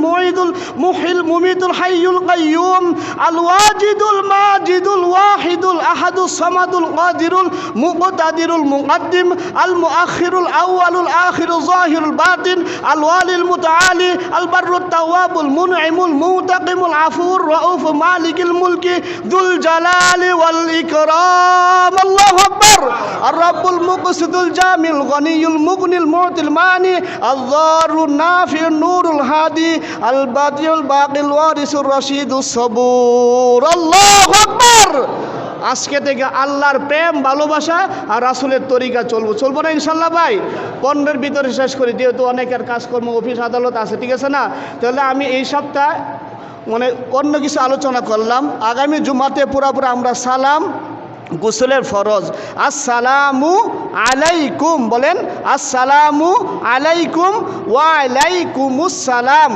মুঈদুল মুহিল মুমিতুল হাইয়ুল কাইয়্যুম আল ওয়াজিদুল মাজিদুল ওয়াহিদুল আহাদুস সামাদুল কাদিরুল মুকতাদিরুল মুকদ্দিম আল মুআখিরুল আউয়ালুল আখিরুল যাহিরুল বাতিন আল ওয়ালিল মুতাআলি আল বাররুত তাওয়াবুল মুনঈমুল মুতাকিমুল আফুর রাউফ মালিকুল মুলকি যুল জালালি ওয়াল ইকরাম। আল্লাহু আকবার। আর রাব্বুল মুকসিতুল জামিল গনিয়ুল মুগনিল মুতিল মানি আয-যারুন নাফিউন নূরুল হাদি আল বাদিউল বাকিল ওয়ারিসুর রাশিদুস সবুর। আল্লাহু আকবার। আজকে থেকে আল্লাহর প্রেম ভালোবাসা আর রাসূলের তরিকা চলবো না ইনশাআল্লাহ ভাই। 15-এর ভিতরে শেষ করি, যেহেতু অনেকের কাজকর্ম অফিস আদালত আছে, ঠিক আছে না? তাহলে আমি এই সপ্তাহ মানে অন্য কিছু আলোচনা করলাম। আগামী জুমাতে পুরাপুরি আমরা সালাম গোসলের ফরজ। আসসালামু আলাইকুম বলেন, আসসালামু আলাইকুম ওয়া আলাইকুমুস সালাম।